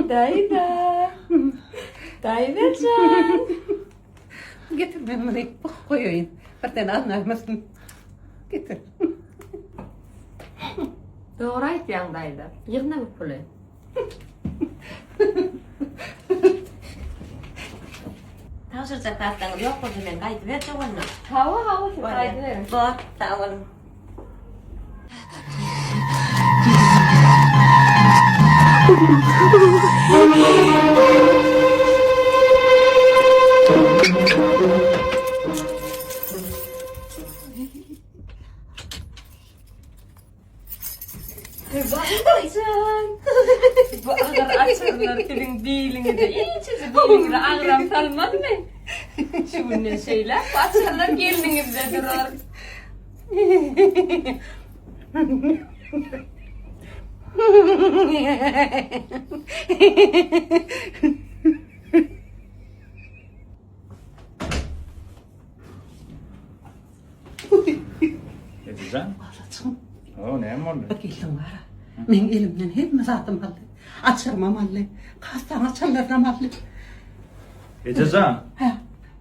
Dayda. Daydacan. Getir ben bunu koyayım. Bir tane anlaymasın. Getir. Doğru aytyan dayda. Yığna bu pulu. Tavşıracak tahttanız yok mu hemen kaydı ver çoğunlu. Hava şu kaydı verin. Bak sağ olun. Daydacan. Bu ağır açarlar filin dilini de. İyice dilini de ağıram salmadı mı? Şu ne şeyler. Bu açarlar gelinimizde durur. Edeceğim. O ne oldu? Bakayım var. Men elimden hep zatım aldı. Açırmam aldı. Kastan açarlarım aldı. Edeceğim. Ha.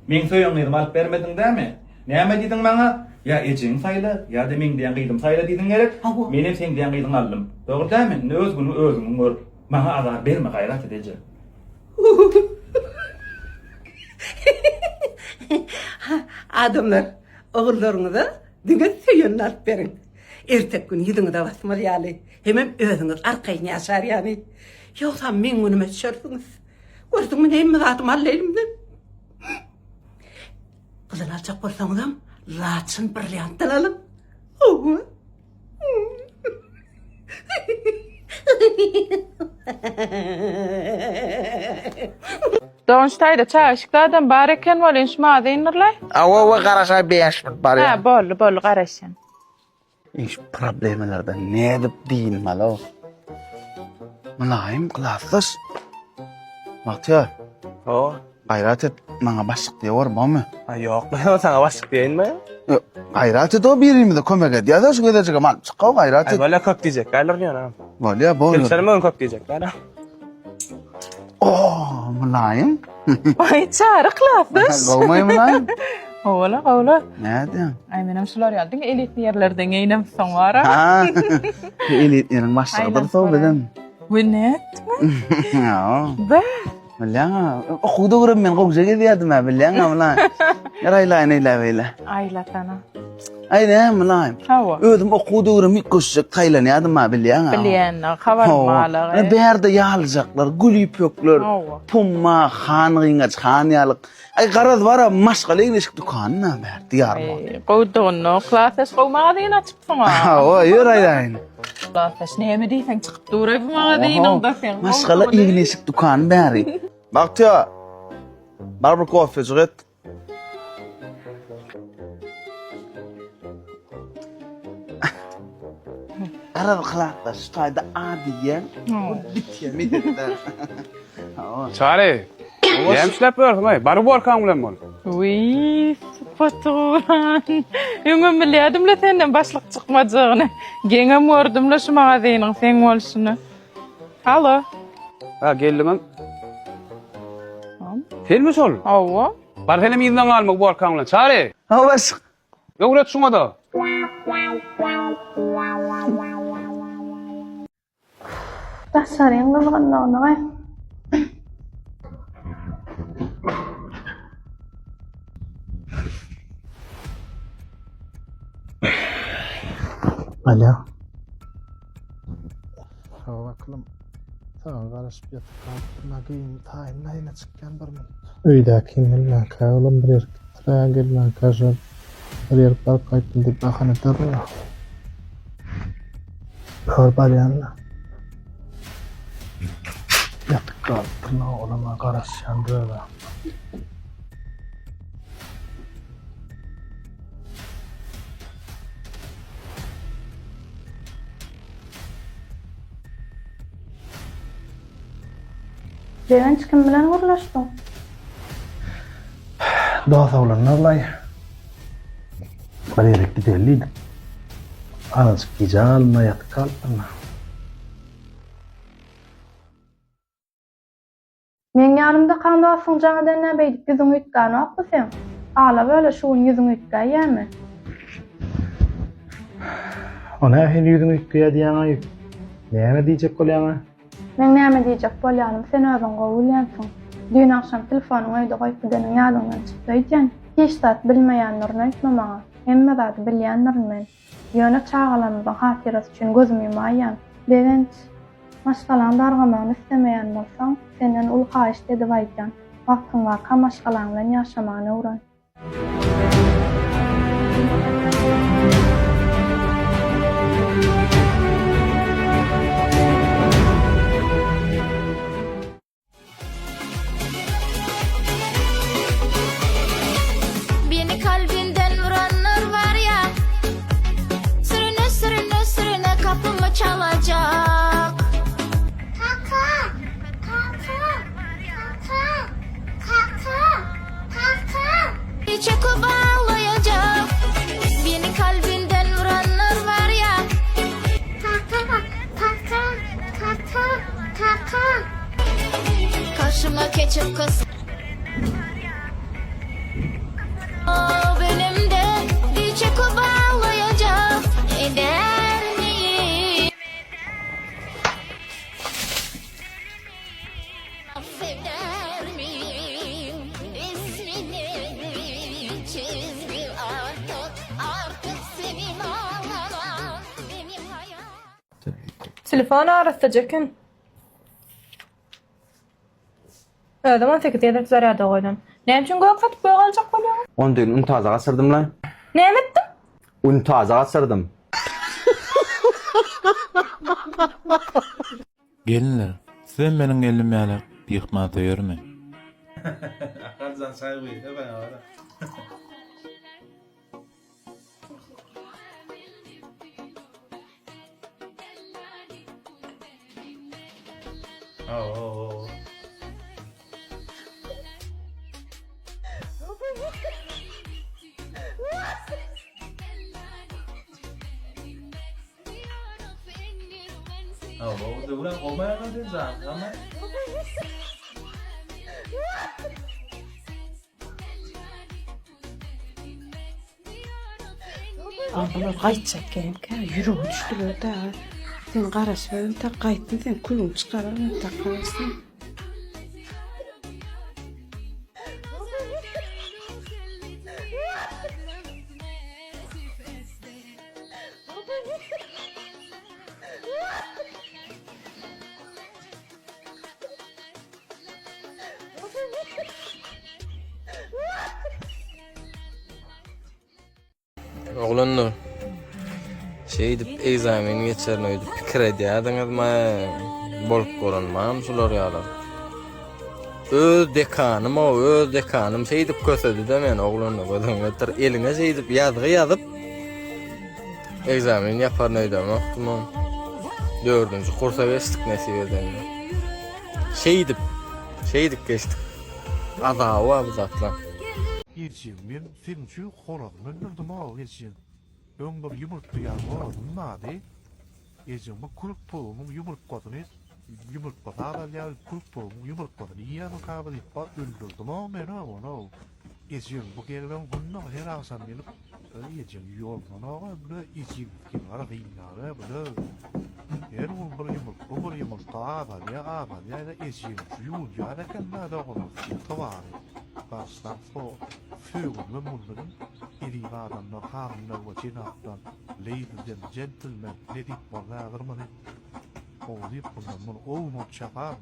Men soyuňyzym alyp bermedin dämi? Näme diýdiň maňa? Ya ejiň saýla, ya da men diýen gyýdym saýla diýdiň gerek. Menem sen diýen gyýdyň aldym. Dogry dämi? Öz günü özüň gör. Maňa azar berme gaýrat edejek. Adamlar, oğullarınıza düňe söýen alyp berin. Ertek gün ýüzüňize basmaly ýaly. Hemem özüňiz arkaýyna ýaşar ýaly. Ýoksa men günüme düşersiňiz. Gördüňmi näme zatym aldy elimden? Kızıl alçak bolsaňyzam, laçyn brilliantdan alın. Owa. Doğuştayda çağışıklardan bareken var inşma deyinirler. Ava qarasa beşmit bar ya. Ha, bol qarasın. İş problemlerden ne edip deyin malo. Mülayim kılasız. Bahtiyar. O. Gayret et. Bana başlık diye var mı? Ha yok ben sana başlık deyin mi? Yok. Gayret et o birimi de kömek et. Ya da şu gidecek ama çıkav gayret Ay et. valla kök diyecek. Gaylar diyor ha. Var ya bol. Kimsenin bugün kök diyecek. Gaylar. Oh mülayim. Ay çağrı kılafız. Olmayı mülayim. Oğla. Ne diyorsun? Ay menem şular yaldın elit yerlerden eğinem son var ha. Ha. Elitlerin başlığıdır soğudun. Bu ne? Ya. Be. Mülayim. Okudu kurum ben kokuşa gidiyordum ha. Mülayim mülayim. Yarayla neyle böyle. Ayla sana. Ay ne mülayim. Hava. Ödüm okuduğum ilk koşacak Tayland'ı mı biliyorsun? Biliyen haber mağaları. Bir yerde yağılacaklar, gül ipekler, Hava. pumma, hanğıngaç, hanyalık. Ay garaz var ya maşgale ilişki dükkanına ver, diyar mı? Qoğduğunu, klases qoğmağadığın açıp sana. Ha, yürü aylayın. Klases neyemi deysen çıkıp durayıp mağadığın onda sen. Maşgale ilişki dükkanı beri. Bak ya, bar bir kofi çıkıt. Arada kılakta şu tayda adiyen, bitiyen mi dediler? Çare. Yemşlep ver hay. Barı bu arkan ulan mol. Uy, patron. Ümüm biliyordum la senden başlık çıkmayacağını. Gene vurdum la şu mağazanın sen olsunu. Alo. Ha geldim. Film sol. Ava. Bar film izlen almak bu arkan ulan. Çare. Ha bas. Yok üret şuna da. Dasarın kızgınlığını kay. Alo. Bakalım. Tamam karışıp yatıp kalktığına giyim tayinlayına çıkken bir minut. Öydeki millaka oğlum bir yer gittiraya gelmaka jor. Bir yer park kaytın dip bakana durma. Kör balyanla. Yatıp kalktığına oğluma karışan böyle. Levent kim bilen uğraştın? Doğa sağlanır lay. yere gidelim. Azıcık gece almayat kalpana. Men yanımda kandasyň jaňa näme beýdik yüzüň ütgäni okdy sen. Ala böyle şuň yüzüň ütgäi ýa-mı? Ona hen yüzüň ütgäi diýäňi. Näme diýjek bolýaňa? Men näme diýjek bolýanym sen özüň gowulýansyň. Dün akşam telefonyň öýde goýup gideniň ýadyňdan çykdyýan. Hiç zat bilmeýänlerini aýtma maňa. Hemme zat bilýänlerini men. Ýöne çağalarymyzyň hatyrasy üçin gözüm ýumaýan. Devenç maşgalan dargamagyny istemeýän bolsaň, senden ul haýyş edip aýtjan. Wagtyň bar, kamaşgalan bilen ýaşamagyna uğran. Beni kalbinden vuranlar var ya, sürüne sürüne sürüne kapımı çalacak. Kaka, kaka, kaka, kaka, kaka. Çeko bağlayacak. Beni kalbinden vuranlar var ya. Kaka, kaka, kaka, kaka. Karşıma geçip kız. Benim de bir çeko bağlayacak. Eder miyim? Affeder miyim? İsmini çizdi artık senin ağlaman benim hayat. Telefon arasıcakin. Ödüm 18 ýyllyk zarada goýdum. Näme üçin göp satyp goýgaljak bolýar? On dün untazaga sırdım lan. Näme etdim? Untazaga sırdım. Gelinler, sen meniň elim ýaly ýykmata ýörme. Akalsan saýby, hemen ara. Oh. Oh, ulan olmayan da zaten ama. Ablalar gaýtjak gelip, ýüregi düşdüler da. Sen garaşyp ta gaýtdyn, sen kulun çykarar, ta garaşsyn. Oğlanlar dip egzamin geçerin öýdü pikir edýärdiňizmi bolup goranmam şular ýalar. Öz dekanym dip kösedi-de men oğlanlar gözüň öter eliňe dip ýazgy ýazyp egzamin ýapar öýdämokdym. 4-nji kursa geçdik näsip edende. Dip geçdik. Adawa bu zatlar. Geçin ben senin şu koragyny öldürdim ha geçin. Ben bir yumurta ýalyp nady? Geçin bu kuluk pulumyň yumurtgadyny yumurtgada ya kuluk pulumyň yumurtgadyny ýa-da kabul etip öldürdim ha men onu. Geçin bu gelben bundan her akşam gelip geçin ýoldan bu içip ara diýýär bu. Her bu bir yumurta ya da geçin ýol ýa-da kanada olur. Tawar. Baştan Fügen ve bunların irivadanlar harımlar ve cenaptan ladies and gentlemen ne deyip bana ağırmanı oğlayıp bundan bunu oğun ot çapar